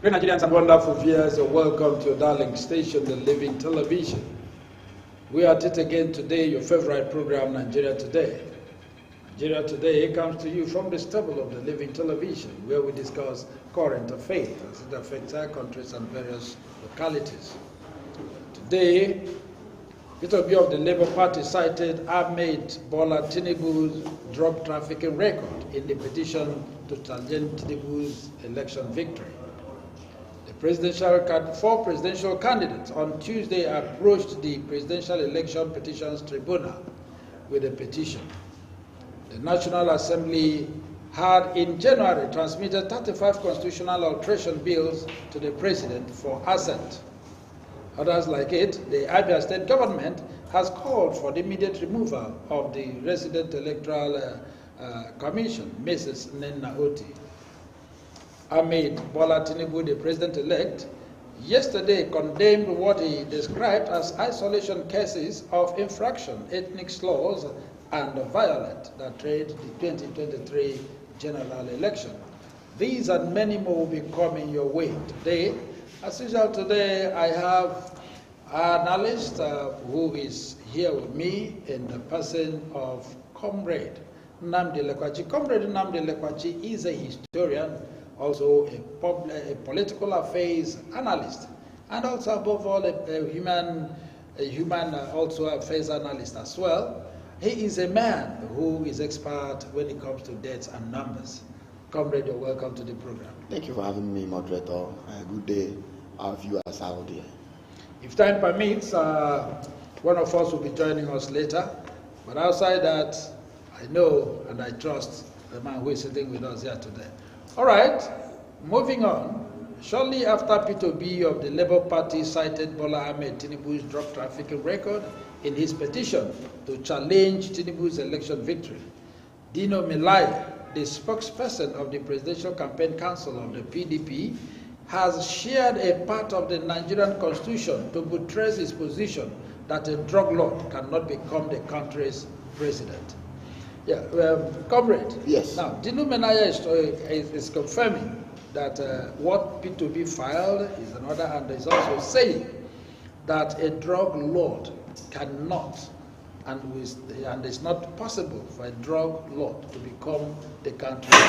Great Nigerians and wonderful viewers, welcome to your darling station, the Living Television. We are at it again today, your favorite program, Nigeria Today. Nigeria Today comes to you from the stable of the Living Television, where we discuss current affairs as it affects our countries and various localities. Today, Peter B of the Labour Party cited Ahmed Bola Tinubu'S drug trafficking record in the petition to challenge Tinubu'S election victory. Four presidential candidates on Tuesday approached the Presidential Election Petitions Tribunal with a petition. The National Assembly had in January transmitted 35 constitutional alteration bills to the President for assent. Others like it, the Abia State government has called for the immediate removal of the Resident Electoral Commission, Mrs. Nenna Oti. Ahmed Bola Tinubu, the president-elect, yesterday condemned what he described as isolation cases of infraction, ethnic slurs, and violence that trade the 2023 general election. These and many more will be coming your way today. As usual, today I have an analyst who is here with me in the person of Comrade Nnamdi Lekwachi. Comrade Nnamdi Lekwachi is a historian, also a political affairs analyst, and also above all a human also affairs analyst as well. He is a man who is expert when it comes to dates and numbers. Comrade, you're welcome to the program. Thank you for having me, moderator. Good day, our viewers out there. If time permits, one of us will be joining us later. But outside that, I know and I trust the man who is sitting with us here today. All right, moving on. Shortly after P2B of the Labour Party cited Bola Ahmed Tinubu'S drug trafficking record in his petition to challenge Tinubu'S election victory, Dino Melaya, the spokesperson of the Presidential Campaign Council of the PDP, has shared a part of the Nigerian Constitution to buttress his position that a drug lord cannot become the country's president. Yeah, comrade. Yes. Now, Dino Melaya is confirming that what P2B filed is another, and is also saying that a drug lord cannot, and it's not possible for a drug lord to become the country's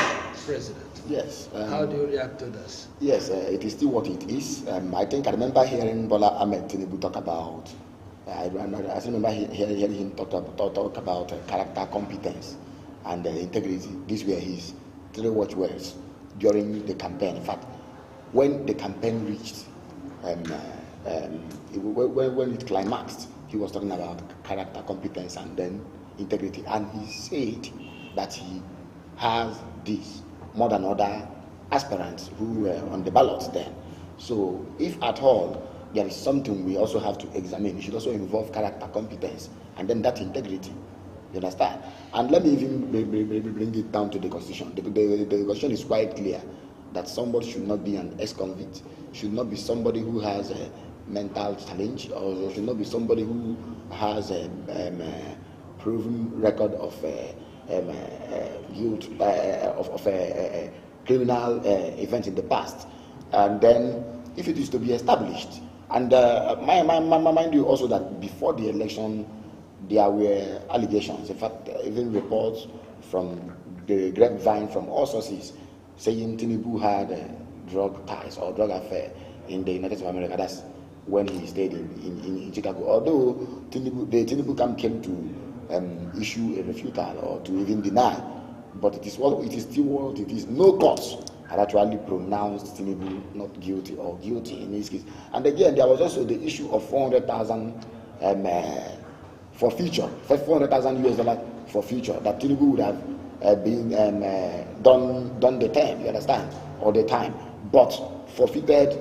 president. Yes. How do you react to this? Yes, it is still what it is. I think I remember hearing Bola Ahmed Tinubu talk about. I remember hearing him talk about character, competence, and integrity. These were his three watchwords during the campaign. In fact, when the campaign reached, when it climaxed, he was talking about character, competence, and then integrity. And he said that he has this more than other aspirants who were on the ballot then. So, if at all there is something we also have to examine, it should also involve character, competence, and then that integrity. You understand? And let me even bring it down to the Constitution. The Constitution is quite clear that somebody should not be an ex-convict, should not be somebody who has a mental challenge, or should not be somebody who has a proven record of guilt of a criminal event in the past. And then, if it is to be established, and mind you also that before the election, there were allegations, in fact, even reports from the grapevine from all sources saying Tinubu had drug ties or drug affair in the United States of America. That's when he stayed in Chicago. Although the Tinubu camp came to issue a refutal or to even deny, but it is still what it is. No courts had actually pronounced Tinubu not guilty or guilty in this case. And again, there was also the issue of 400,000 for future, $400,000 for future, that Tinubu would have been done the term, you understand, or the time, but forfeited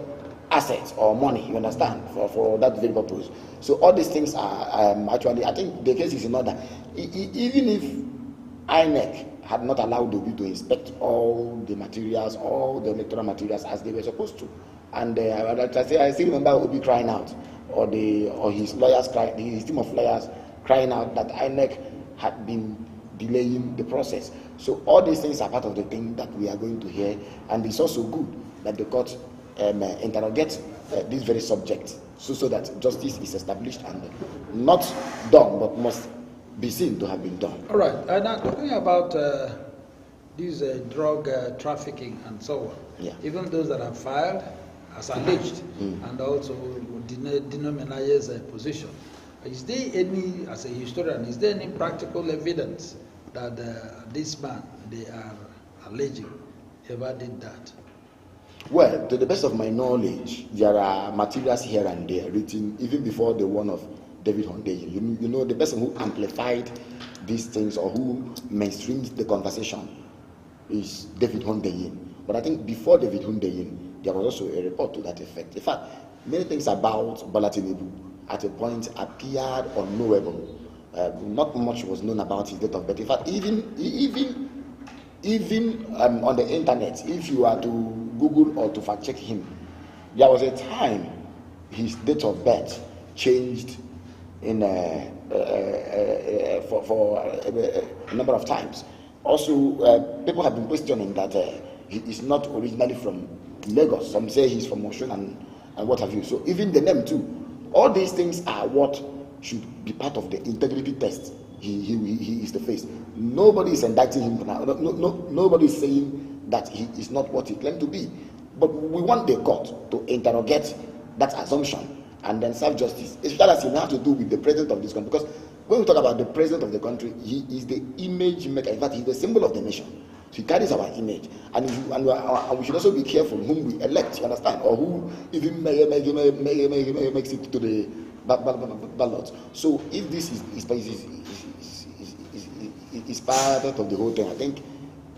assets or money, you understand, for that very purpose. So all these things are actually, I think the case is in order. Even if INEC had not allowed Obi to inspect all the materials, all the electoral materials as they were supposed to, and I still remember Obi crying out, or his lawyers his team of lawyers crying out that INEC had been delaying the process. So all these things are part of the thing that we are going to hear, and it's also good that the court interrogate this very subject so that justice is established and not done, but must be seen to have been done. All right. Now, talking about this drug trafficking and so on, yeah. even those that are filed as alleged, and also denominator's position, is there any, as a historian, is there any practical evidence that this man they are alleging ever did that? Well, to the best of my knowledge, there are materials here and there written even before the one of David Hundeyin. You know, the person who amplified these things or who mainstreamed the conversation is David Hundeyin. But I think before David Hundeyin, there was also a report to that effect. In fact, many things about Bola Tinubu at a point appeared unknowable. Not much was known about his date of birth. In fact, even on the internet, if you are to Google or to fact check him, there was a time his date of birth changed in for a number of times. Also, people have been questioning that he is not originally from Lagos. Some say he's from Osun and what have you. So even the name too. All these things are what should be part of the integrity test. He is the face. Nobody is indicting him now. Nobody is saying that he is not what he claimed to be. But we want the court to interrogate that assumption and then serve justice. Especially as it has to do with the president of this country. Because when we talk about the president of the country, he is the image maker. In fact, he's the symbol of the nation. So he carries our image. And we should also be careful whom we elect, you understand? Or who even makes it to the ballot. So if this is part of the whole thing, I think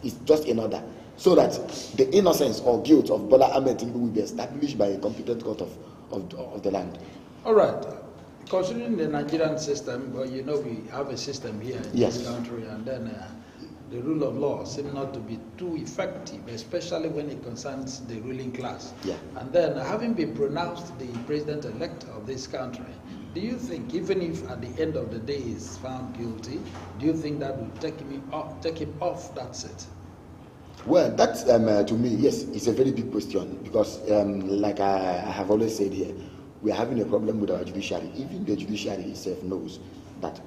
it's just in order. So that the innocence or guilt of Bola Ahmed will be established by a competent court of the land. All right. Considering the Nigerian system, well, you know we have a system here in this country, and then the rule of law seems not to be too effective, especially when it concerns the ruling class. Yeah. And then, having been pronounced the president-elect of this country, do you think, even if at the end of the day he is found guilty, do you think that will take him off that seat? Well, that to me, yes, it's a very big question because, like I have always said here, we are having a problem with our judiciary. Even the judiciary itself knows that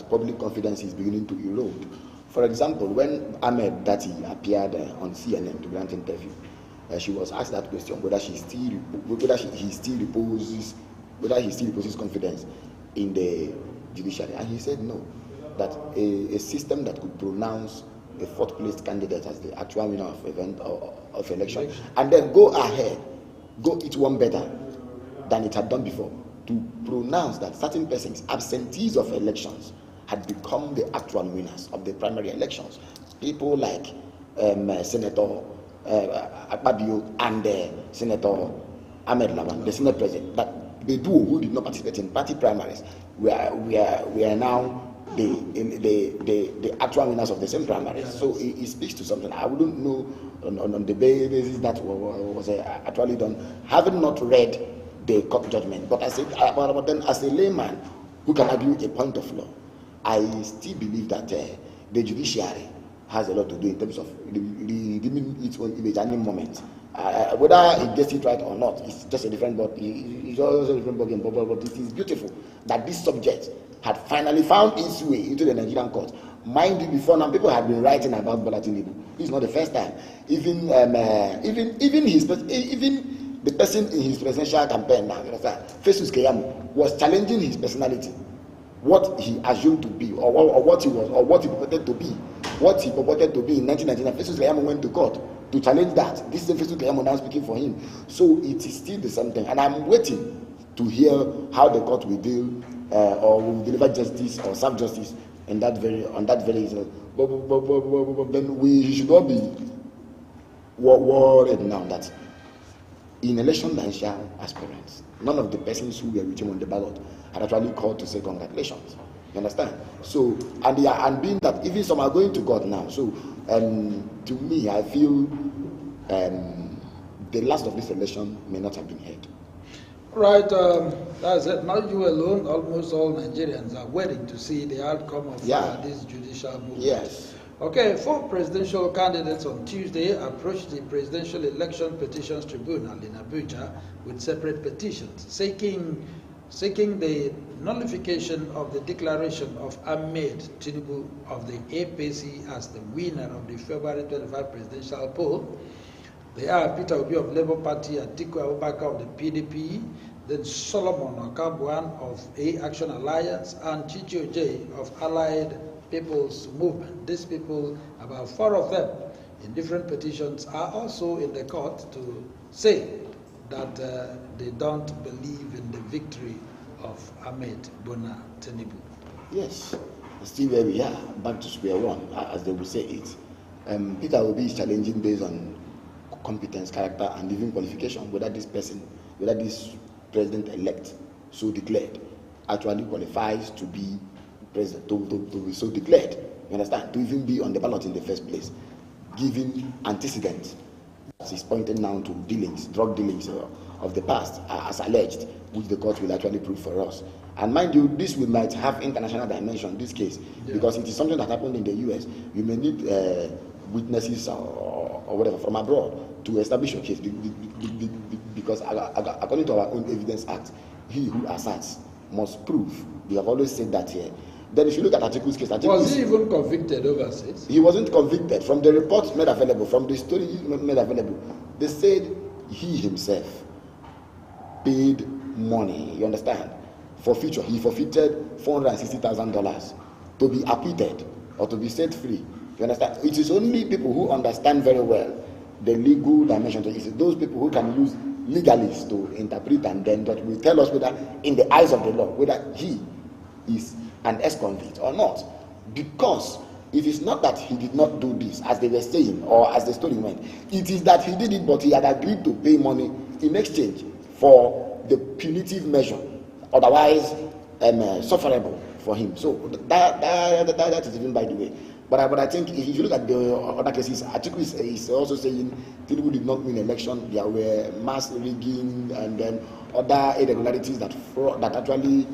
public confidence is beginning to erode. For example, when Ahmed Dati appeared on CNN to grant interview, she was asked that question whether he still reposes confidence in the judiciary, and he said no. That a system that could pronounce a fourth-place candidate as the actual winner of election, and then go each one better than it had done before, to pronounce that certain persons, absentees of elections, had become the actual winners of the primary elections. People like Senator Akpabio and Senator Ahmed Lawan, the Senate President, but the duo who did not participate in party primaries, we are now the actual winners of the same primaries. So it speaks to something. I wouldn't know on the basis that was actually done, having not read the court judgment. But then as a layman who can argue a point of law, I still believe that the judiciary has a lot to do in terms of redeeming its own image at any moment. Whether it gets it right or not, it's just a different it's also a different ballgame. But it is beautiful that this subject had finally found its way into the Nigerian court. Mind you, before now, people had been writing about Bola Tinubu. This is not the first time. Even the person in his presidential campaign now, Festus Keyamo, was challenging his personality, what he assumed to be, or what he was, or what he purported to be. What he purported to be in 1999, Festus Keyamo went to court to challenge that. This is Festus Keyamo now speaking for him. So it is still the same thing. And I'm waiting to hear how the court will deal or will deliver justice or serve justice on that very but then we should not be worried now that in election aspirants, none of the persons who were written on the ballot had actually called to say congratulations. You understand? So and being that even some are going to court now. So to me, I feel the last of this election may not have been heard. Right, that's it. Not you alone. Almost all Nigerians are waiting to see the outcome of this judicial movement. Yes. Okay, 4 presidential candidates on Tuesday approached the Presidential Election Petitions Tribunal in Abuja with separate petitions seeking the nullification of the declaration of Ahmed Tinubu of the APC as the winner of the February 25 presidential poll. They are Peter Obi of Labour Party, Atiku Abubakar of the PDP, then Solomon Okabuan of A Action Alliance, and Chichi Ojei of Allied People's Movement. These people, about 4 of them, in different petitions, are also in the court to say that they don't believe in the victory of Ahmed Bola Tinubu. Yes, still where we are, back to square one, as they would say it. Peter Obi is challenging based on competence, character, and even qualification, whether this president-elect, so declared, actually qualifies to be president, to be so declared, you understand, to even be on the ballot in the first place, given antecedents. He's pointing now to dealings, drug dealings of the past, as alleged, which the court will actually prove for us. And mind you, this might have international dimension, this case, because it is something that happened in the US. You may need witnesses or whatever from abroad to establish your case, because according to our own Evidence Act, he who asserts must prove. We have always said that here. Then if you look at Atiku's case, was he even convicted overseas? He wasn't convicted. From the reports made available, from the story made available, they said he himself paid money, you understand, forfeiture. He forfeited $460,000 to be acquitted or to be set free. You understand? It is only people who understand very well the legal dimension. It is those people who can use legalists to interpret and then that will tell us whether, in the eyes of the law, whether he is an ex-convict or not. Because it is not that he did not do this, as they were saying, or as the story went. It is that he did it, but he had agreed to pay money in exchange for the punitive measure, otherwise sufferable for him. So that is even by the way. But I think if you look at the other cases, Atiku is also saying Tinubu did not win election. There were mass rigging and then other irregularities that actually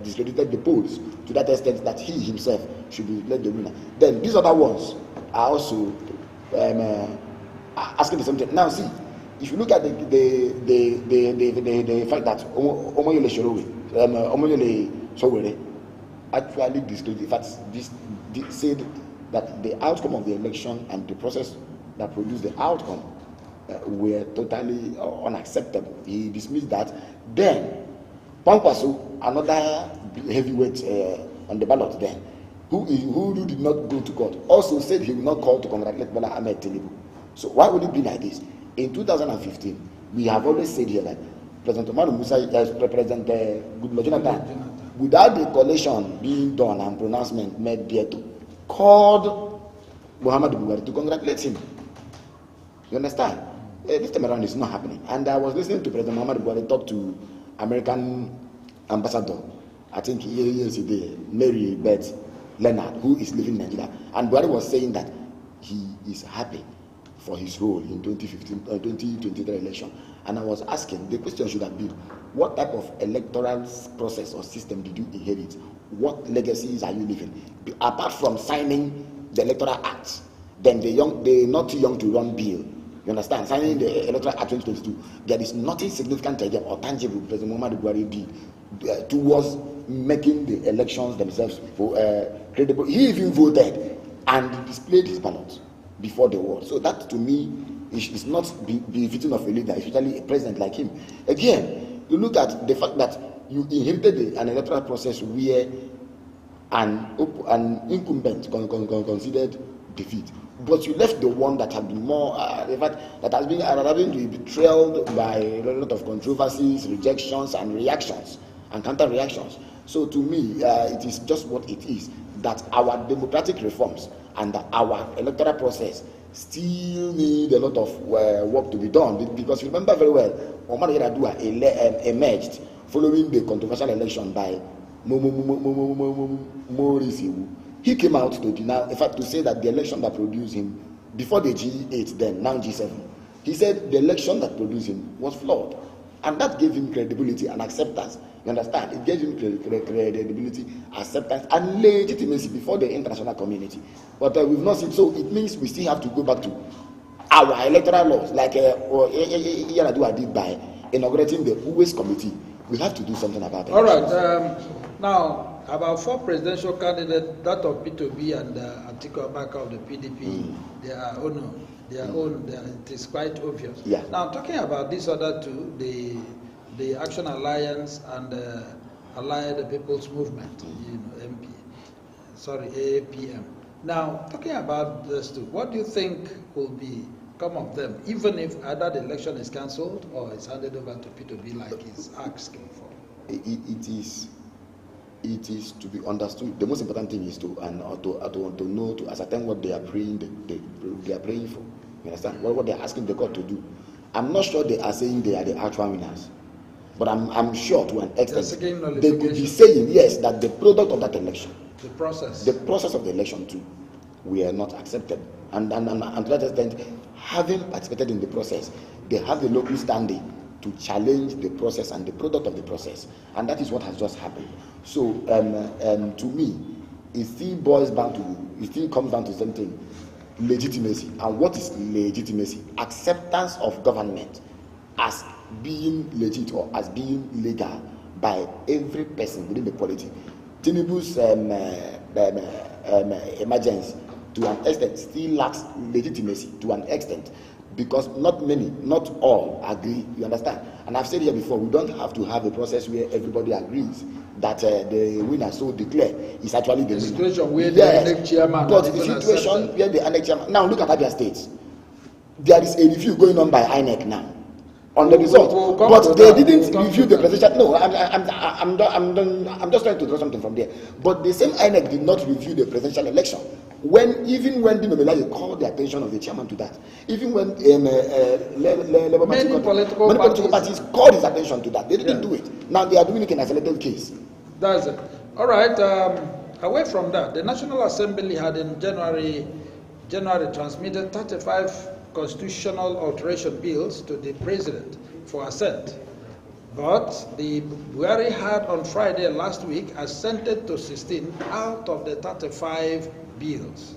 discredited the polls to that extent that he himself should be declared the winner. Then these other ones are also asking the same thing. Now see, if you look at the fact that Omoyele Sowore actually discredited, in fact, this said that the outcome of the election and the process that produced the outcome were totally unacceptable. He dismissed that. Then Pankwaso, another heavyweight on the ballot then, who did not go to court, also said he will not call to congratulate Bola Ahmed Tinubu. So why would it be like this? In 2015, we have always said here that President Omar Musa, President Goodluck Jonathan, without the collation being done and pronouncement made there, to called Muhammad Buhari to congratulate him. You understand? This time around it's not happening. And I was listening to President Muhammad Buhari talk to American ambassador, I think yesterday, Mary Beth Leonard, who is living in Nigeria. And Buhari was saying that he is happy for his role in 2023 election. And I was asking, the question should have been, what type of electoral process or system did you inherit? What legacies are you leaving? Apart from signing the Electoral Act, then the not too young to run bill, you understand? Signing the Electoral Act 2022, there is nothing significant or tangible President Muhammad Buhari did towards making the elections themselves credible. He even voted and displayed his ballot before the world. So that to me is not befitting of a leader, especially a president like him. Again, you look at the fact that you inherited an electoral process where an incumbent considered defeat, but you left the one that had been more, in fact, that has been to be trailed by a lot of controversies, rejections, and reactions and counter reactions. So to me, it is just what it is, that our democratic reforms and our electoral process still need a lot of work to be done. Because you remember very well, Omar Yar'Adua emerged following the controversial election by Morisiwu. He came out to deny, in fact, to say that the election that produced him, before the G8 then, now G7, he said the election that produced him was flawed. And that gave him credibility and acceptance. You understand? It gave him credibility, acceptance, and legitimacy before the international community. But we've not seen. So it means we still have to go back to our electoral laws, like Yaradua did by inaugurating the Uwes Committee. We have to do something about it. All right. Now, about 4 presidential candidates, that of P2B and Atiku Abubakar of the PDP, they are own. It is quite obvious. Yeah. Now, talking about these other 2, the Action Alliance and Allied People's Movement, AAPM. Now, talking about those 2, what do you think will come of them, even if either the election is cancelled or it's handed over to P2B like he's asking for? It is to be understood. The most important thing is to know, to ascertain what they are praying. They are praying for. You understand? What they are asking the God to do. I'm not sure they are saying they are the actual winners, but I'm sure to an extent they could be saying yes that the product of that election, the process of the election too, we are not accepted. And to that extent, having participated in the process, they have the local standing to challenge the process and the product of the process, and that is what has just happened. So, to me, it still comes down to something: legitimacy. And what is legitimacy? Acceptance of government as being legit or as being legal by every person within the polity. Tinubu's emergence, to an extent, still lacks legitimacy to an extent, because not all agree. You understand? And I've said here before, we don't have to have a process where everybody agrees that the winner so declared is actually the situation where the ANEC chairman. But the situation where the ANEC chairman. Now look at Abia State. There is a review going on by INEC now on the result, but they didn't review the presidential. No, I'm just trying to draw something from there. But the same INEC did not review the presidential election. Even when the Nomelaye called the attention of the chairman to that, even when many political parties called his attention to that, they didn't do it. Now they are doing it in a selective case. That's it. All right. Away from that, the National Assembly had in January transmitted 35 constitutional alteration bills to the president for assent. But the Buhari had on Friday last week assented to 16 out of the 35 bills.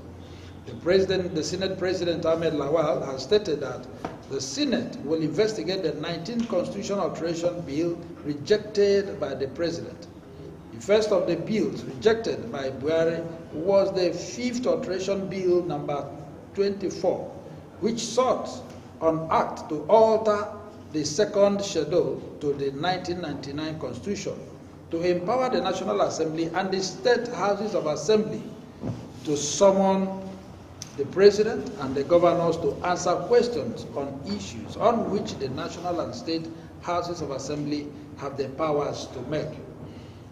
The Senate President Ahmed Lawal has stated that the Senate will investigate the 19 constitutional alteration bill rejected by the president. The first of the bills rejected by Buhari was the 5th alteration bill number 24, which sought an act to alter the second schedule to the 1999 Constitution to empower the National Assembly and the state houses of assembly to summon the president and the governors to answer questions on issues on which the national and state houses of assembly have the powers to make.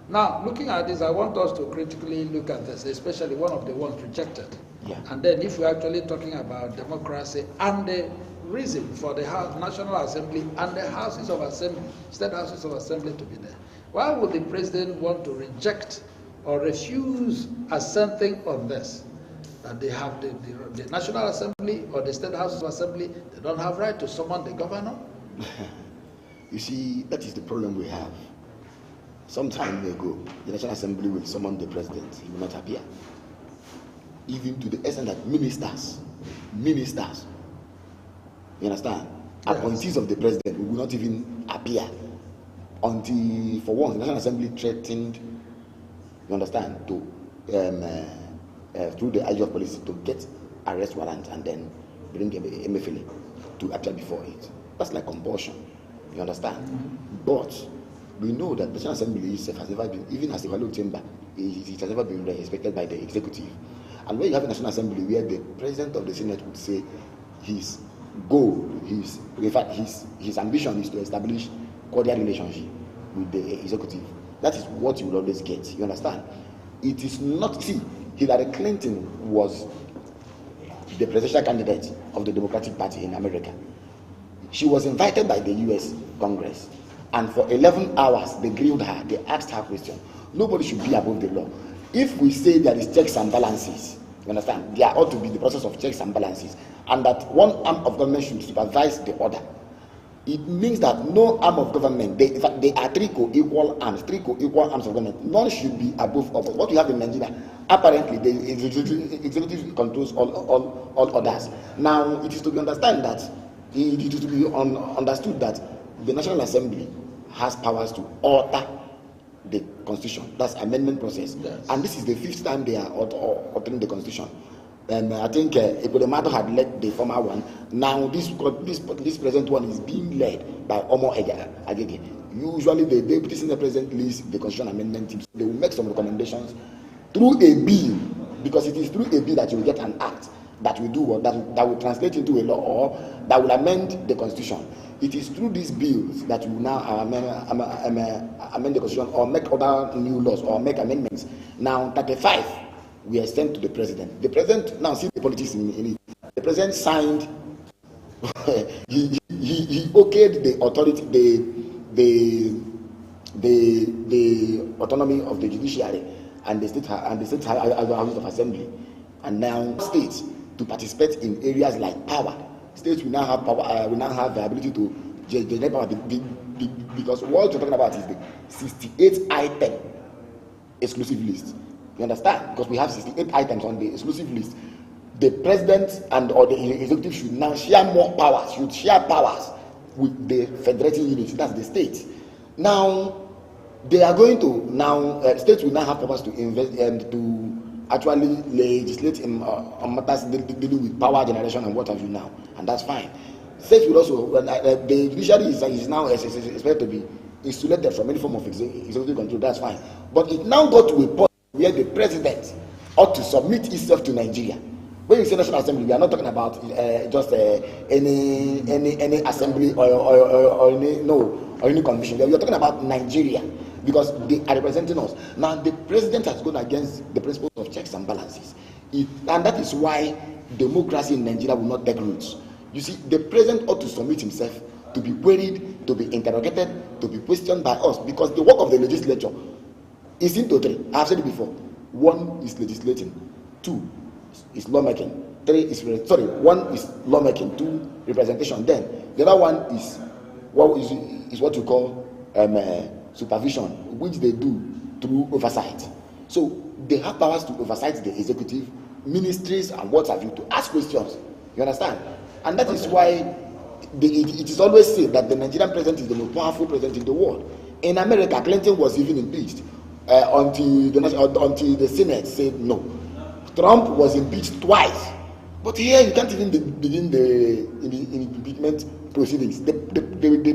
Now, looking at this, I want us to critically look at this, especially one of the ones rejected. Yeah. And then if we're actually talking about democracy and the reason for the National Assembly and the houses of assembly, state houses of assembly to be there, why would the president want to reject or refuse assenting on this? That they have the National Assembly or the state houses of assembly, they don't have right to summon the governor? You see, that is the problem we have. Some time ago, the National Assembly will summon the president. He will not appear. Even to the extent that ministers, you understand, yes, appointees of the president will not even appear until, for once, the National Assembly threatened, you understand, to through the IG of police to get arrest warrant and then bring MFLA to appear before it. That's like compulsion, you understand? Mm-hmm. But we know that the National Assembly itself has never been, even as a value chamber, it has never been respected by the executive. And when you have a National Assembly where the president of the Senate would say his goal, his ambition is to establish cordial relationship with the executive, that is what you will always get. You understand? It is not, see, Hillary Clinton was the presidential candidate of the Democratic Party in America. She was invited by the US Congress, and for 11 hours they grilled her, they asked her questions. Nobody should be above the law. If we say there is checks and balances, you understand, there ought to be the process of checks and balances, and that one arm of government should supervise the other. it means that no arm of government, in fact, they are three co-equal arms of government. None should be above others. What we have in Nigeria, apparently, the executive controls all others. Now, it is to be understood that the National Assembly has powers to alter the Constitution. That's amendment process. Yes. And this is the 5th time they are altering the Constitution. And I think Epodemato had led the former one. Now this present one is being led by Omo Agege. Usually the Deputy Senate President leads the Constitution Amendment team. They will make some recommendations through a bill, because it is through a bill that you will get an act that will do what, that will translate into a law, or that will amend the Constitution. It is through these bills that you will now amend the Constitution, or make other new laws, or make amendments. Now 35 we are sent to the president. The president, now see the politics in it. The president signed, he okayed the authority, the autonomy of the judiciary and the state House of Assembly, and now states to participate in areas like power. States will now have power. Will now have the ability to generate power, because what you're talking about is the 68 item exclusive list. You understand? Because we have 68 items on the exclusive list. The president or the executive should now share more powers, with the federating units, that's the state. Now, they are going to, states will now have powers to invest and to actually legislate on matters dealing with power generation and what have you now, and that's fine. States will also, the judiciary is now expected to be insulated from any form of executive control, that's fine. But it now got to a point where the president ought to submit itself to Nigeria. When you say National Assembly, we are not talking about just any assembly or any convention. We are talking about Nigeria, because they are representing us. Now the president has gone against the principles of checks and balances, and that is why democracy in Nigeria will not take roots. You see, the president ought to submit himself to be queried, to be interrogated, to be questioned by us, because the work of the legislature is into three. I have said it before. 1 is legislating, 2 is lawmaking, 1 is lawmaking, 2 representation. Then the other one is what you call supervision, which they do through oversight. So they have powers to oversight the executive, ministries, and what have you, to ask questions. You understand? And that is why it is always said that the Nigerian president is the most powerful president in the world. In America, Clinton was even impeached until the Senate said no. Trump was impeached twice, but here you can't even begin the impeachment proceedings. The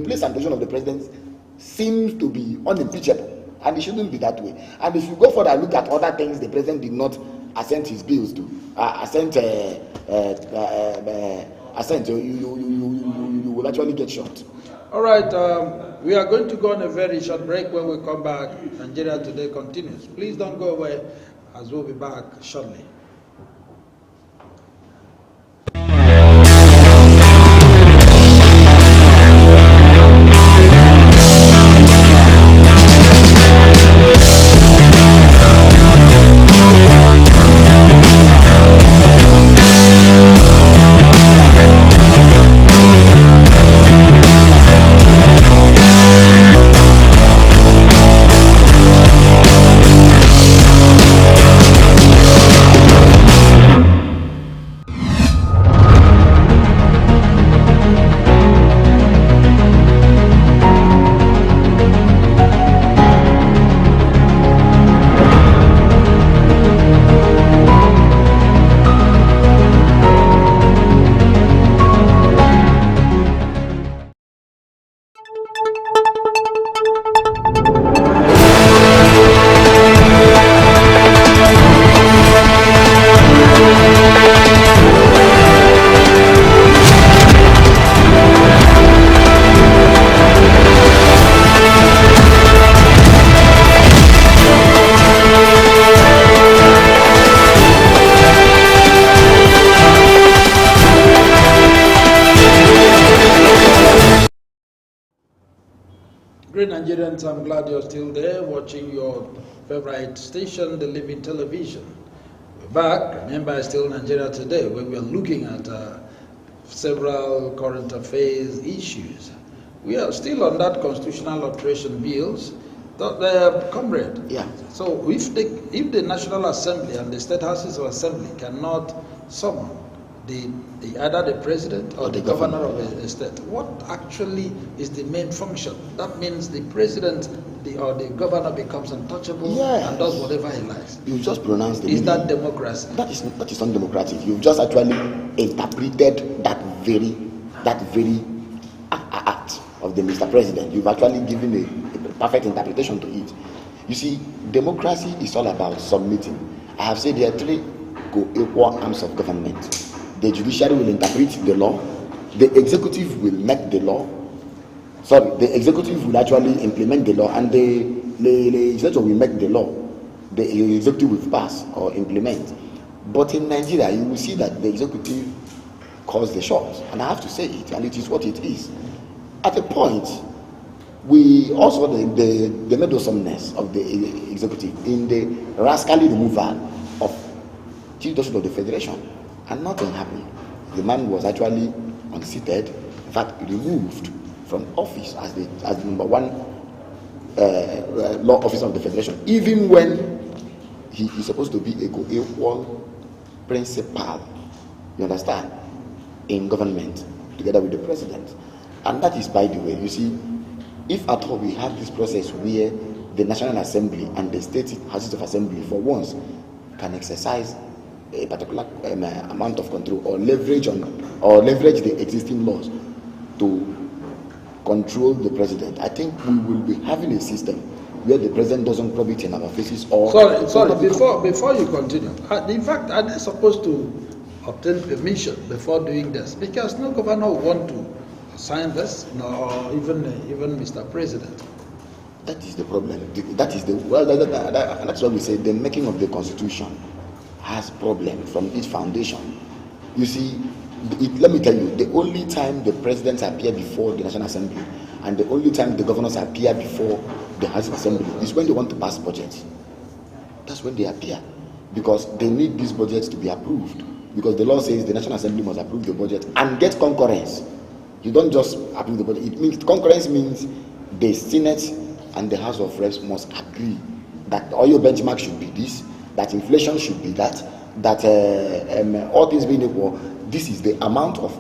place and position of the president seems to be unimpeachable, and it shouldn't be that way. And if you go further, look at other things the president did not assent his bills to, you will actually get shot. All right, we are going to go on a very short break. When we come back, Nigeria Today continues. Please don't go away, as we'll be back shortly. Great Nigerians, I'm glad you're still there watching your favorite station, the Living Television. We're back. Remember, it's still Nigeria Today, where we're looking at several current affairs issues. We are still on that constitutional alteration bills. Comrade, yeah. So if the National Assembly and the State Houses of Assembly cannot summon either the president or the governor of a state, what actually is the main function? That means the president or the governor becomes untouchable, yes, and does whatever he likes. You just pronounced the meaning. That democracy? That is not democratic. You've just actually interpreted that very act of the Mr. President. You've actually given a perfect interpretation to it. You see, democracy is all about submitting. I have said there are three equal arms of government. The judiciary will interpret the law, the executive will make the law, the executive will actually implement the law, and the legislature will make the law. The executive will pass or implement. But in Nigeria, you will see that the executive calls the shots, and I have to say it, and it is what it is. At a point, we also the meddlesomeness of the executive in the rascally removal of Chief Justice of the Federation, and nothing happened. The man was actually unseated, in fact removed from office as the number one law officer of the Federation, even when he is supposed to be a co-equal principal, you understand, in government together with the president. And that is, by the way, you see, if at all we have this process where the National Assembly and the State Houses of Assembly for once can exercise a particular amount of control or leverage the existing laws to control the president, I think we will be having a system where the president doesn't rub it in our faces. Or sorry. Before you continue, in fact, are they supposed to obtain permission before doing this? Because no governor will want to sign this, or even Mr. President. That is the problem. That's why we say the making of the Constitution has problems from its foundation. You see, let me tell you, the only time the presidents appear before the National Assembly and the only time the governors appear before the House of Assembly is when they want to pass budgets. That's when they appear, because they need these budgets to be approved, because the law says the National Assembly must approve the budget and get concurrence. You don't just approve the budget. It means concurrence means the Senate and the House of Reps must agree that all your benchmark should be this, that inflation should be that all things being equal, this is the amount of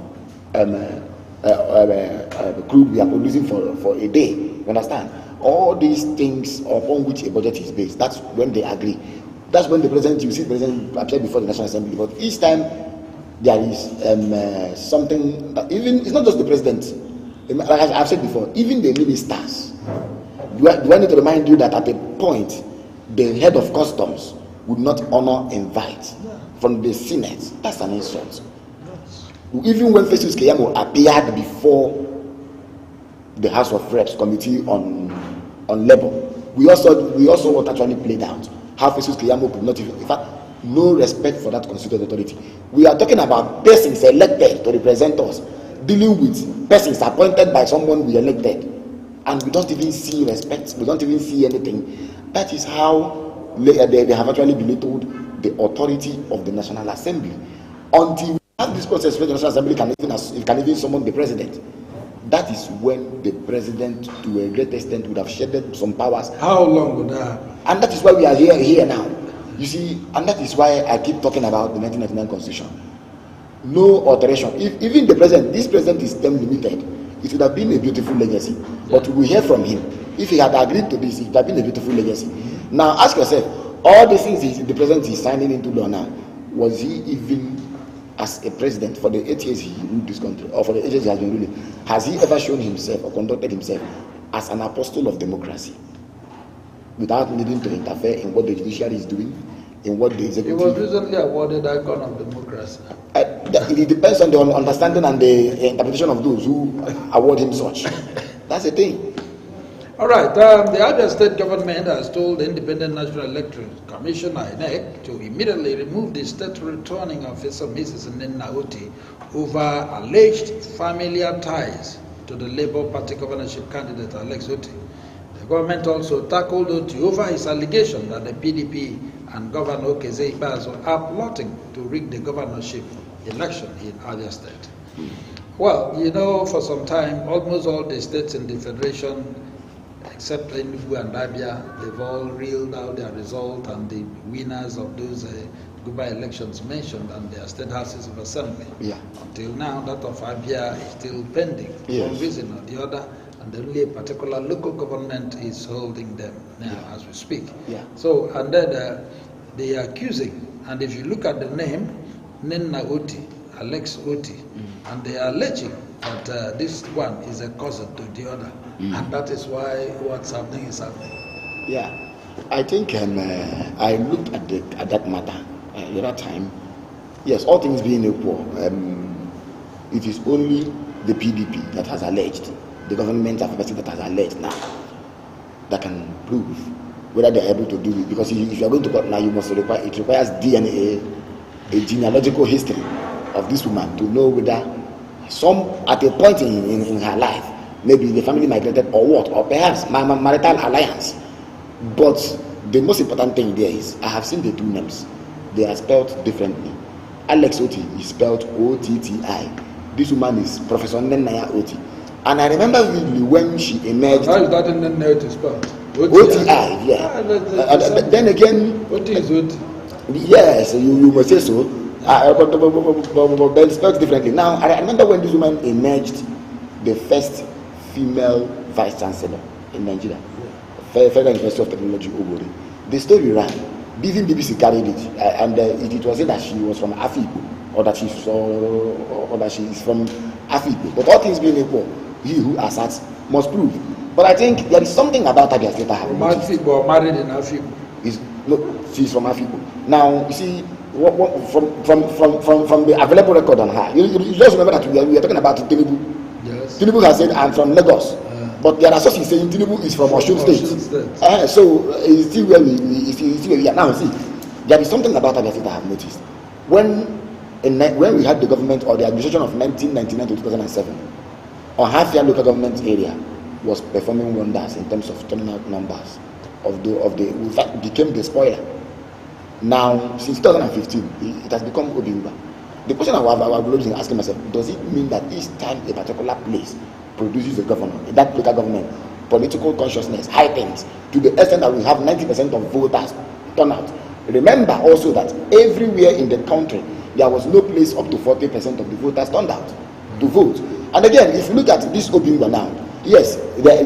crude we are producing for a day. You understand? All these things upon which a budget is based, that's when they agree. That's when the president, you see the president appear before the National Assembly. But each time there is something that even, it's not just the president, like I've said before, even the ministers. Do I need to remind you that at a point, the head of customs would not honor invite from the Senate? That's an insult. Even when Festus Keyamo appeared before the House of Reps Committee on Labor, we also what actually played out. How Festus Keyamo could not even, in fact, no respect for that constituted authority. We are talking about persons elected to represent us, dealing with persons appointed by someone we elected, and we don't even see respect, we don't even see anything. That is how they have actually belittled the authority of the National Assembly. Until we have this process where the National Assembly can even summon the president, that is when the president, to a great extent, would have shedded some powers. How long would that happen? And that is why we are here now. You see, and that is why I keep talking about the 1999 Constitution. No alteration. If even the president, this president is term limited, it would have been a beautiful legacy. But we hear from him. If he had agreed to this, it would have been a beautiful legacy. Now ask yourself, all the things the president is signing into law now, was he even, as a president, for the 8 years he ruled this country, or for the 8 years he has been ruling, has he ever shown himself or conducted himself as an apostle of democracy, without needing to interfere in what the judiciary is doing, in what the executive... He was recently awarded icon of democracy. It depends on the understanding and the interpretation of those who award him such. That's the thing. All right. The Abia State government has told the Independent National Electoral Commission, INEC, to immediately remove the state returning officer, Mrs. Nnenna over alleged familiar ties to the Labour Party governorship candidate, Alex Otti. The government also tackled Otti over his allegation that the PDP and Governor Okezie Ikpeazu are plotting to rig the governorship election in Abia State. Well, you know, for some time, almost all the states in the Federation, except Tinubu and Abia, they've all reeled out their result and the winners of those Guba elections mentioned and their state houses of assembly. Yeah. Until now, that of Abia is still pending for Yes. one reason or the other, and only a particular local government is holding them now as we speak. Yeah. So, and then they are accusing, and if you look at the name, Nenna Oti, Alex Oti, and they are alleging that this one is a cousin to the other, and that is why what's happening is happening. Yeah, I think I looked at that matter at that time. Yes, all things being equal, it is only the PDP that has alleged, the government affairs that has alleged now, that can prove whether they are able to do it. Because if you are going to court now, it requires DNA, a genealogical history of this woman to know whether at a point in her life, maybe the family migrated or what, or perhaps marital alliance. But the most important thing there is, I have seen the two names. They are spelled differently. Alex Oti is spelled O-T-T-I. This woman is Professor Nenaya Oti. And I remember vividly when she emerged. How is that Nenaya Oti spelled? O-T-I, yeah. Then again. Oti is Oti. Yes, you must say so. But spelled differently. Now, I remember when this woman emerged, the first female vice chancellor in Nigeria, Federal University of Technology, Obori. The story ran. Even BBC carried it, and it was said that she was from Afipo, or that she is from Afipo. But all things being equal, he who asserts must prove. But I think there is something about Abia State I have noticed. Afipo, married in Afipo. No, she's from Afipo. Now, you see, from the available record on her, you just remember that we are talking about Tinubu. Yes. Tinubu has said, I'm from Lagos. But there are sources saying Tinubu is from Osun State. So it's still where we are. Now, see, there is something about Abia State I have noticed. When we had the government or the administration of 1999 to 2007, Ohafia local government area was performing wonders in terms of turnout numbers in fact, it became the spoiler. Now, since 2015, it has become Obiuba. The question I was asking myself, does it mean that each time a particular place produces a governor, that local government, political consciousness heightens to the extent that we have 90% of voters turn out? Remember also that everywhere in the country, there was no place up to 40% of the voters turned out to vote. And again, if you look at this Obiuba now, yes, there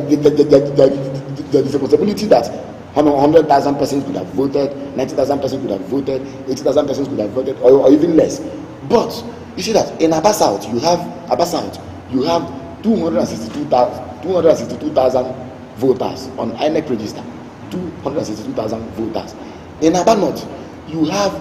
is a possibility that 100,000 persons could have voted, 90,000 persons could have voted, 80,000 persons could have voted, or even less. But you see that in Aba South, you have 262,000 voters on INEC register. 262,000 voters. In Aba North, you have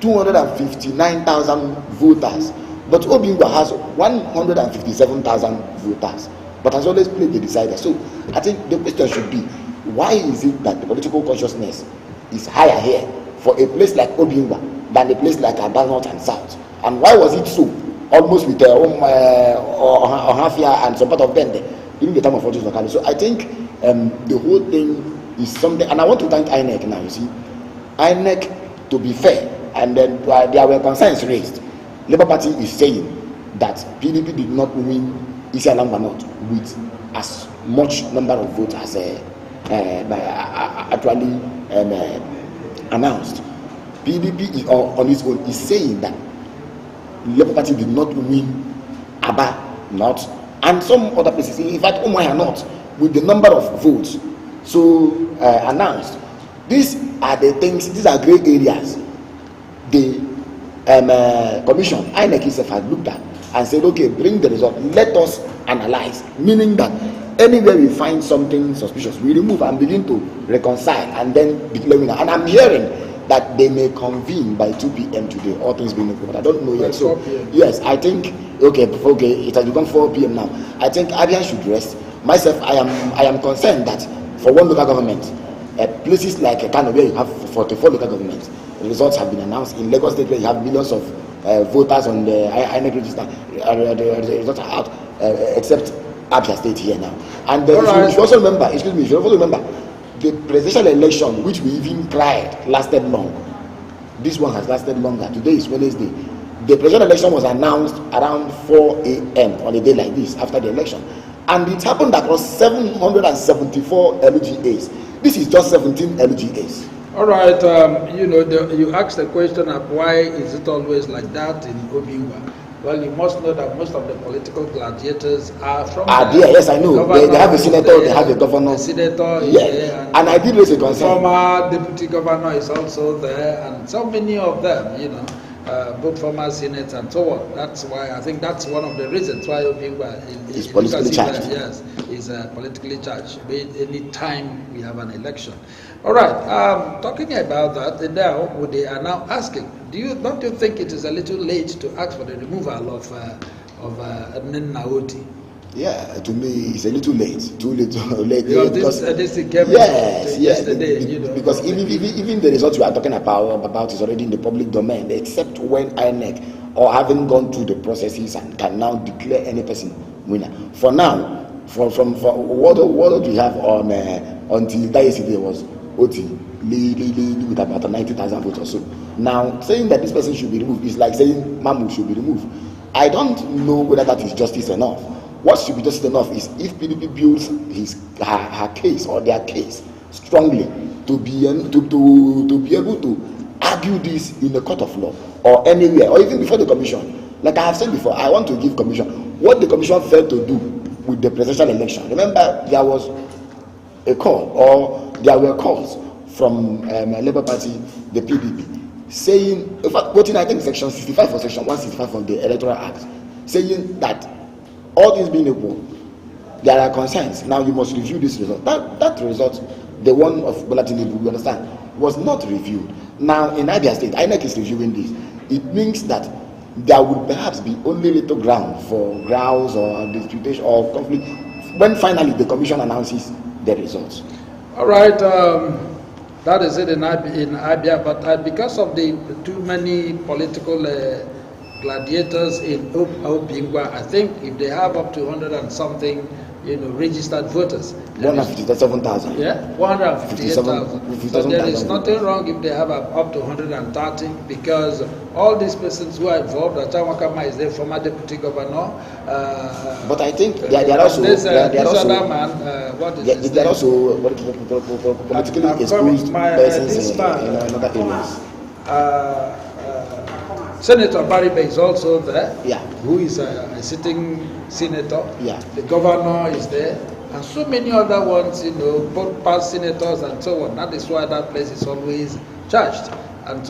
259,000 voters. But Obiuba has 157,000 voters, but has always played the decider. So I think the question should be, why is it that the political consciousness is higher here for a place like Obiuba than a place like Aba North and South? And why was it so? Almost with Ohafia and some part of them during the time of Fortune's Okada. So I think the whole thing is something, and I want to thank INEC now. You see, INEC, to be fair, and then there were concerns raised. Labour Party is saying that PDP did not win Isialamba North with as much number of votes as actually announced. PDP is on its own is saying that Labour Party did not win Aba North and some other places. In fact, Umuahia North with the number of votes so announced. These are the things. These are grey areas. The commission, INEC itself, had looked at and said, okay, bring the result. Let us analyze. Meaning that anywhere we find something suspicious, we remove and begin to reconcile and then declare winner. And I'm hearing that they may convene by 2 p.m. today, all things being equal, but I don't know yet. So, yes, I think, okay, it has become 4 p.m. now. I think Abia should rest. Myself, I am concerned that for one local government, places like Kano, where you have 44 local governments, the results have been announced. In Lagos State, where you have millions of voters on the INEC register, the results are out, except Abia State here now. And you should also remember, the presidential election, which we even cried, lasted long. This one has lasted longer. Today is Wednesday. The presidential election was announced around 4 a.m. on a day like this after the election. And it happened across 774 LGAs. This is just 17 LGAs. All right, you asked the question of why is it always like that in Obingwa? Well, you must know that most of the political gladiators are from there. Yes, I know. They have a senator, they have a governor. The senator is yeah. there. And I did raise a concern. Former deputy governor is also there, and so many of them, both former senates and so on. That's why I think that's one of the reasons why Obingwa is politically charged. Yes, is politically charged. Any time we have an election. All right. Talking about that, now they are now asking. Don't you think it is a little late to ask for the removal of Naoti? Yeah, to me it's a little late. Too late. Because this came yesterday. Because even the result you are talking about is already in the public domain, except when INEC or having gone through the processes and can now declare any person winner. For now, for what do we have on until that yesterday was OT lead with about 90,000 votes or so. Now saying that this person should be removed is like saying Mahmoud should be removed. I don't know whether that is justice enough. What should be justice enough is if PDP builds her case or their case strongly to be able to argue this in the court of law or anywhere or even before the commission. Like I have said before, I want to give commission what the commission failed to do with the presidential election. Remember, there was a call or there were calls from Labour Party, the PDP, saying, in fact, quoting I think section 65 or section 165 of the Electoral Act, saying that all things being equal, there are concerns. Now you must review this result. That result, the one of Bola Tinubu, you understand, was not reviewed. Now in Abia State, INEC is reviewing this. It means that there would perhaps be only little ground for grounds or disputation or conflict when finally the commission announces the results. All right. That is it in Abia, but because of the too many political gladiators in Obingwa, I think if they have up to 100 and something, registered voters. 157,000. Yeah, 158,000. So there is nothing wrong if they have up to 130, because all these persons who are involved, Achawakama is the former deputy governor. But I think they are also other man, what is his they are name? also politically exposed persons in other areas. Senator Baribe is also there, yeah, who is a sitting senator. Yeah. The governor is there, and so many other ones, both past senators and so on. That is why that place is always charged. And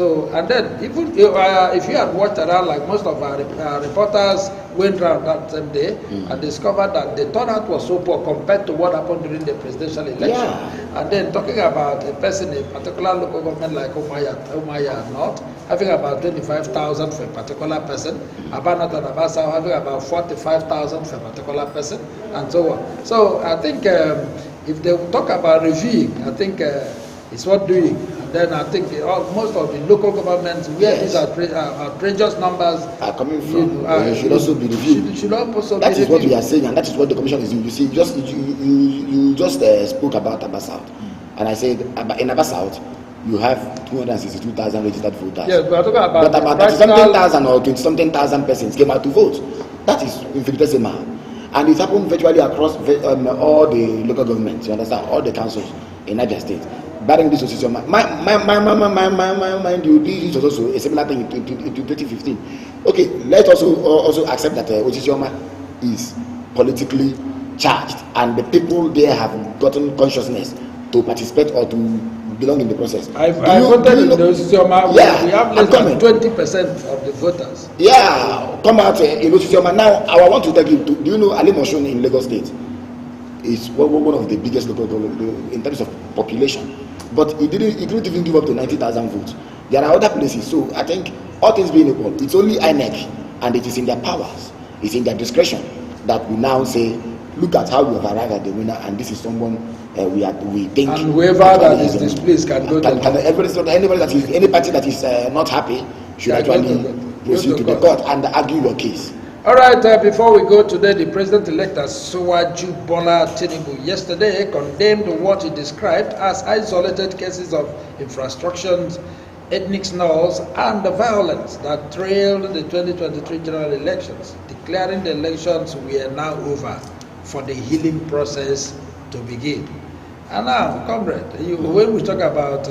then even if you had watched around, like most of our reporters went around that same day and discovered that the turnout was so poor compared to what happened during the presidential election. Yeah. And then talking about a person, a particular local government like Omaya North, having about 25,000 for a particular person, About North and about South having about 45,000 for a particular person, and so on. So I think if they talk about reviewing, I think it's worth doing. Then I think most of the local governments where these outrageous numbers are coming from, should also be reviewed. That is what we are saying, and that is what the commission is doing. You see, you just spoke about Aba South, and I said in Aba South you have 262,000 registered voters. Yes, but about 30-something thousand or 20-something thousand persons came out to vote. That is infinitesimal, and it happened virtually across all the local governments. You understand, all the councils in Abia State. Barring this position, mind you, this was also a similar thing in 2015. Okay, let's also accept that Osisioma is politically charged, and the people there have gotten consciousness to participate or to belong in the process. I voted in Osisioma. Yeah, we have less than 20% of the voters. Yeah, come out in Osisioma. Now, I want to tell you, do you know Ali Moshun in Lagos State? Is one of the biggest local government in terms of population. But it didn't even give up to 90,000 votes. There are other places. So I think all things being equal, it's only INEC, and it is in their powers, it's in their discretion that we now say, look at how we have arrived at the winner, and this is someone we think. And whoever that is displeased can go to any party that is not happy should actually proceed to the court and argue your case. All right, before we go today, the president-elect Bola Tinubu yesterday condemned what he described as isolated cases of infractions ethnic snarls, and the violence that trailed the 2023 general elections, declaring the elections were now over for the healing process to begin. And now, comrade, when we talk about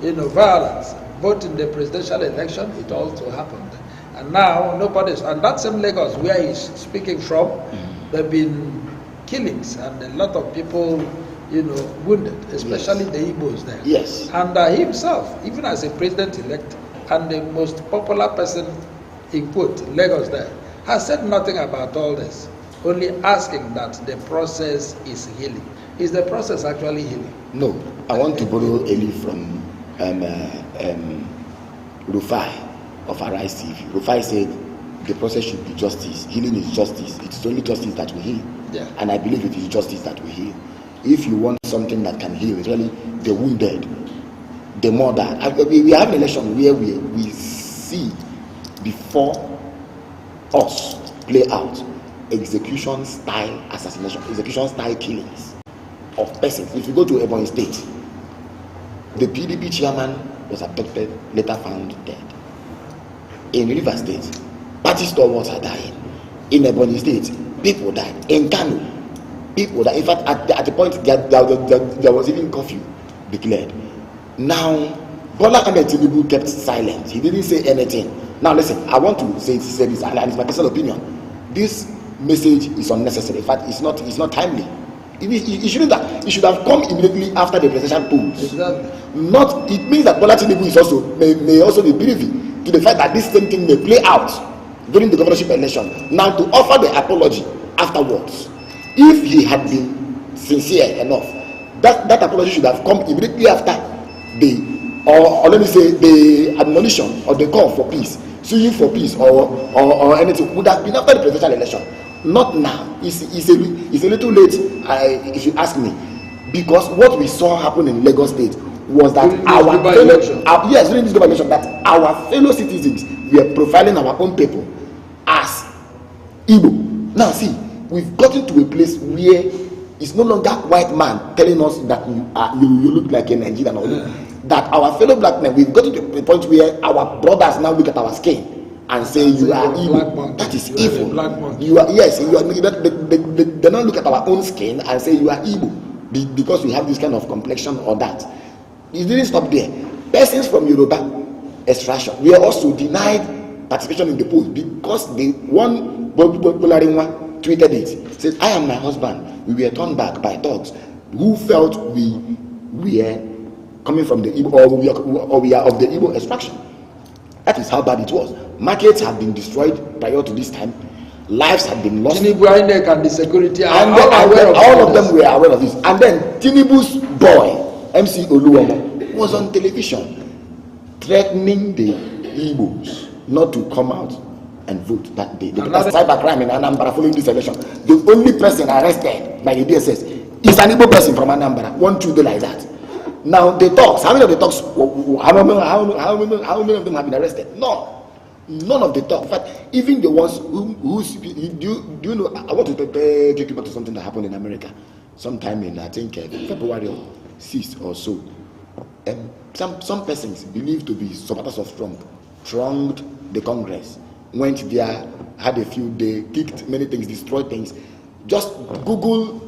violence, both in the presidential election, it also happened. And now, nobody's, and that same Lagos where he's speaking from, there have been killings and a lot of people, wounded, especially the Igbos there. Yes. And himself, even as a president-elect and the most popular person, in quote, Lagos there, has said nothing about all this, only asking that the process is healing. Is the process actually healing? No. I want to borrow a leaf from Rufai of Arise TV. Rufai said the process should be justice. Healing is justice. It's only justice that will heal. Yeah. And I believe it is justice that will heal. If you want something that can heal, it's really the wounded, the murdered. We have an election where we see before us play out execution style assassination, execution style killings of persons. If you go to Ebonyi State, the PDP chairman was abducted, later found dead. In River State, party stalwarts are dying. In Ebonyi State, people died. In Kano, people died. In fact, at the point there was even curfew declared. Now, Bola Ahmed Tinubu kept silent. He didn't say anything. Now listen, I want to say this, and it's my personal opinion. This message is unnecessary. In fact, it's not timely. It should have come immediately after the presidential polls. Exactly. It means that Bola Tinubu is also may also be privy to the fact that this same thing may play out during the governorship election. Now to offer the apology afterwards, if he had been sincere enough, that apology should have come immediately after or let me say the admonition or the call for peace, suing for peace or anything would have been after the presidential election. Not now. It's a little late, if you ask me, because what we saw happen in Lagos State was that during this election, that our fellow citizens were profiling our own people as Igbo. Now see, we've gotten to a place where it's no longer white man telling us that you look like a Nigerian or that our fellow black men, we've gotten to a point where our brothers now look at our skin and say you are evil. That is evil. You are they don't look at our own skin and say you are evil because we have this kind of complexion or that. It didn't stop there. Persons from Yoruba extraction were also denied participation in the polls because the one Bolarinwa tweeted it, said, "I am my husband. We were turned back by thugs who felt we were coming from the Igbo or we are of the Igbo extraction." That is how bad it was. Markets have been destroyed prior to this time. Lives have been lost. Tinubu and the security and all of them were aware of this. And then Tinubu's boy, MC Oluomo, was on television threatening the Igbos not to come out and vote that day. That's cybercrime in Anambra following this election. The only person arrested by the DSS is an Igbo person from Anambra. 1 2 days like that. Now the talks, how many of the talks, how many of them have been arrested? None of the talks. In fact, even the ones who do you know, I want to take you back to something that happened in America sometime in, I think, February 6th or so. Some persons believed to be supporters of Trump thronged the Congress, went there, had a few days, kicked many things, destroyed things. Just Google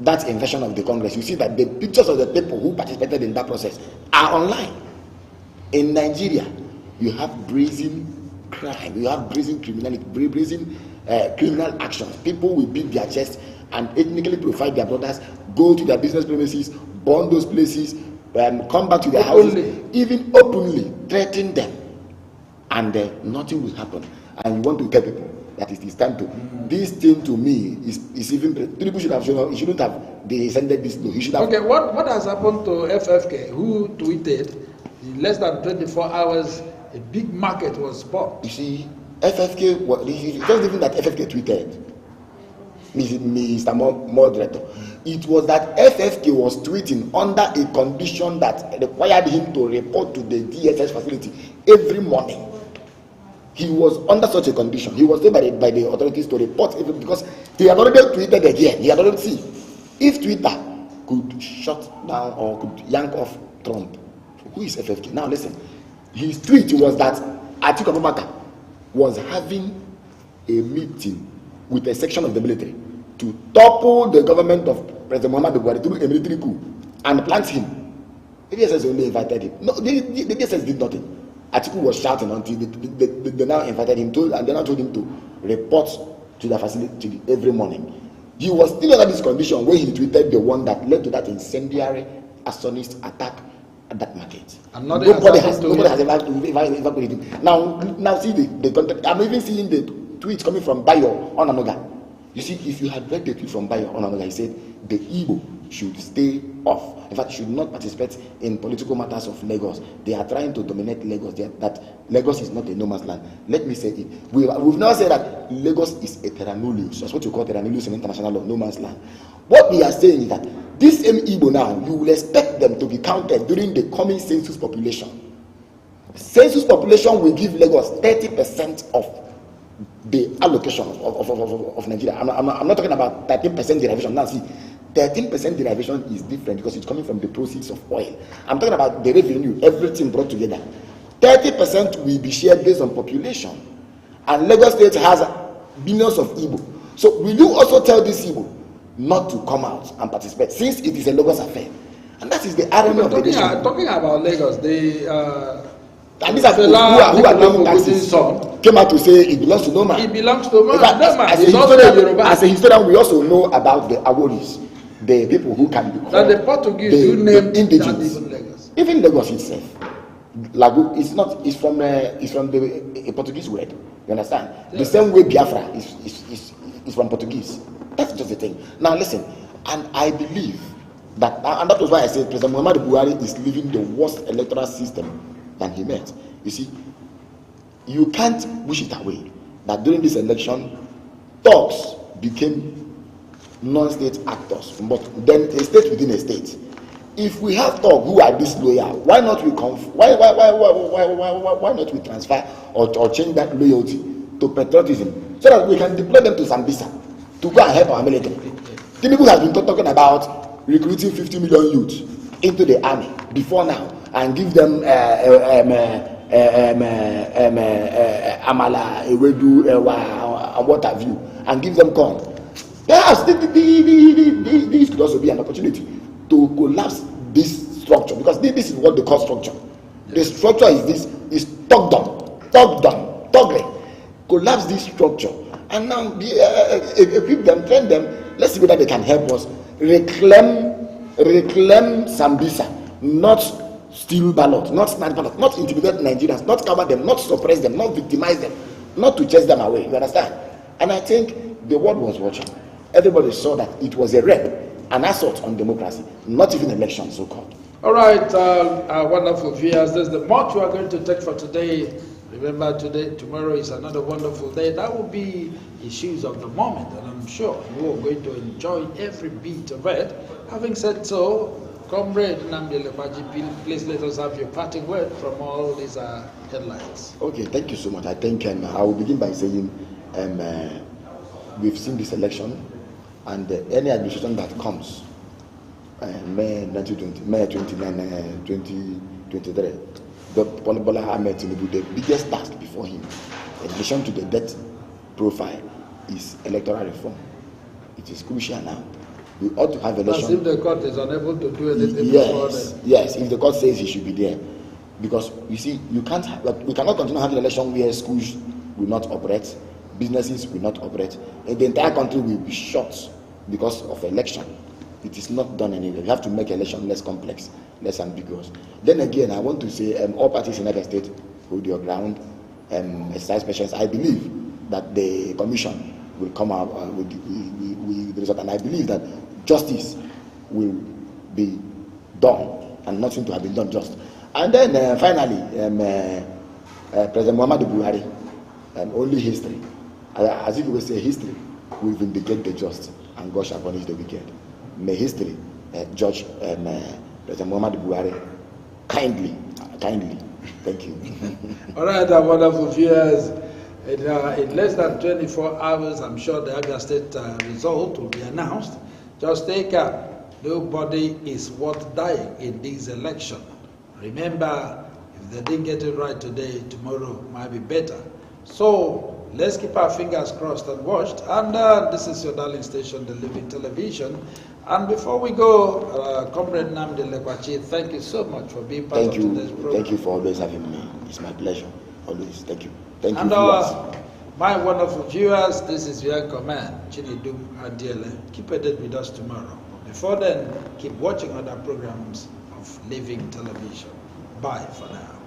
that invasion of the Congress. You see that the pictures of the people who participated in that process are online. In Nigeria, you have brazen crime, you have brazen criminality, brazen criminal actions. People will beat their chest and ethnically profile their brothers, go to their business premises, burn those places, come back to their houses, even openly threaten them, and nothing will happen. And you want to tell people that it is time to. This thing to me is even. People should have shown. He shouldn't have descended this low. He should have. Okay, what has happened to FFK, who tweeted in less than 24 hours a big market was bought? You see, FFK. It wasn't even that FFK tweeted, Mr. Moderator. It was that FFK was tweeting under a condition that required him to report to the DSS facility every morning. He was under such a condition. He was told by the authorities to report because he had already tweeted again. He had already seen if Twitter could shut down or could yank off Trump. Who is FFK? Now listen, his tweet was that Atiku Abubakar was having a meeting with a section of the military to topple the government of President Muhammadu Buhari through a military coup and plant him. The DSS only invited him. No, the DSS did nothing. Atiku was shouting until they now invited him to, and they now told him to report to the facility every morning. He was still under this condition when he tweeted the one that led to that incendiary arsonist attack at that market. And nobody has ever put it in. Now see the content. I'm even seeing the tweets coming from Bayo Onanoga. You see, if you had read the tweet from Bayo Onanoga, he said the Igbo should stay off. In fact, should not participate in political matters of Lagos. They are trying to dominate Lagos. That Lagos is not a no man's land. Let me say it. We've now said that Lagos is a terra nullius. That's what you call terra nullius in international law, no man's land. What we are saying is that this same Igbo now, you will expect them to be counted during the coming census population. Census population will give Lagos 30% of the allocation of Nigeria. I'm not talking about 13% derivation. Now see, 13% derivation is different because it's coming from the proceeds of oil. I'm talking about the revenue, everything brought together. 30% will be shared based on population. And Lagos State has billions of Igbo. So will you also tell this Igbo not to come out and participate since it is a Lagos affair? And that is the irony of the nation. Talking about Lagos, and these are people who are doing taxes came out to say it belongs to no man. It belongs to man. As a historian, we also know about the Aworis, the people who can be called that the Portuguese do name indigenous. Even Lagos itself, Lagu, it's from a Portuguese word. You understand? Yeah. The same way Biafra is from Portuguese. That's just the thing. Now listen, and I believe that, and that was why I said President Muhammadu Buhari is living the worst electoral system than he met. You see, you can't wish it away that during this election, thugs became non-state actors, but then a state within a state. If we have thugs who are this loyal, why not we why not we transfer or change that loyalty to patriotism so that we can deploy them to Zambia to go and help our military? Tinubu has been talking about recruiting 50 million youths into the army before now and give them amala, ewedu, and what have you, and give them corn. Perhaps this could also be an opportunity to collapse this structure, because this is what they call structure. The structure is thuggery. Collapse this structure and now equip them, train them. Let's see whether they can help us reclaim Sambisa, not steal ballot, not snatch ballot, not intimidate Nigerians, not cover them, not suppress them, not victimize them, not to chase them away. You understand? And I think the world was watching. Everybody saw that it was a rape, an assault on democracy, not even election, so-called. All right, our wonderful viewers, there's the much we are going to take for today. Remember, tomorrow is another wonderful day. That will be issues of the moment, and I'm sure you are going to enjoy every bit of it. Having said so, Comrade Nnamdi Elebaji, please let us have your parting word from all these headlines. Okay, thank you so much. I think I will begin by saying we've seen this election, and any administration that comes, May 29, 2023, Bola Ahmed Tinubu, the biggest task before him, in addition to the debt profile, is electoral reform. It is crucial now. We ought to have elections. As if the court is unable to do anything before then. Yes, if the court says he should be there. Because you see, we cannot continue having an election where schools will not operate, businesses will not operate, and the entire country will be shut because of election. It is not done anyway. You have to make election less complex, less ambiguous. Then again, I want to say all parties in United States hold your ground, exercise patience. I believe that the commission will come out with the result, and I believe that justice will be done and nothing to have been done just. And then finally, President Muhammadu Buhari, only history, as if we say history, will vindicate the just and God shall punish the wicked. May history judge President Muhammadu Buhari kindly. Thank you. All right, our wonderful viewers. In less than 24 hours, I'm sure the Abia State result will be announced. Just take care. Nobody is worth dying in this election. Remember, if If they didn't get it right today, tomorrow might be better. So let's keep our fingers crossed and watched. And this is your darling station, The Living Television. And before we go, Comrade Nnamdi Lekwachi, thank you so much for being part of today's program. Thank you for always having me. It's my pleasure. Always. Thank you. Thank you, and viewers. My wonderful viewers, this is your command, Chinedu Adiele. Keep a date with us tomorrow. Before then, keep watching other programs of Living Television. Bye for now.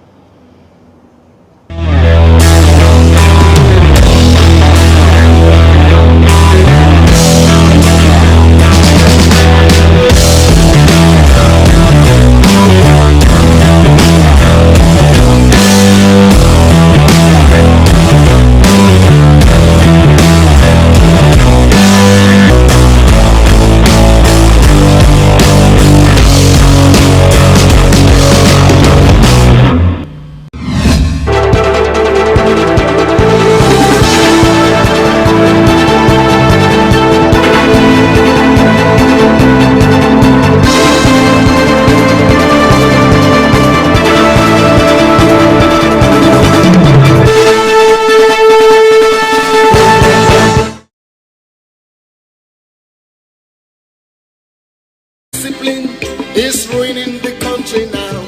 Discipline is ruining the country now.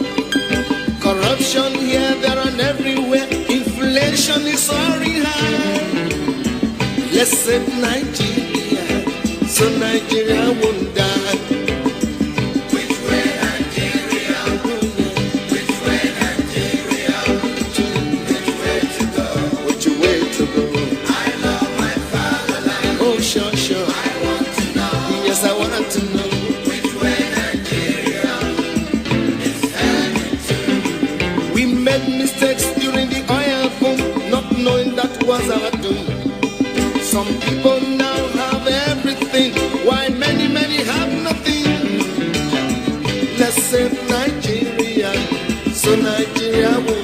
Corruption here, there, and everywhere. Inflation is soaring high. Let's save Nigeria, so Nigeria won't die. Which way Nigeria? Which way Nigeria? Which way to go? Which way to go? I love my fatherland. Oh, sure. I want to know. Yes, I want to know. Mistakes during the oil boom, not knowing that was our doom. Some people now have everything, while many have nothing. Let's save Nigeria, so Nigeria will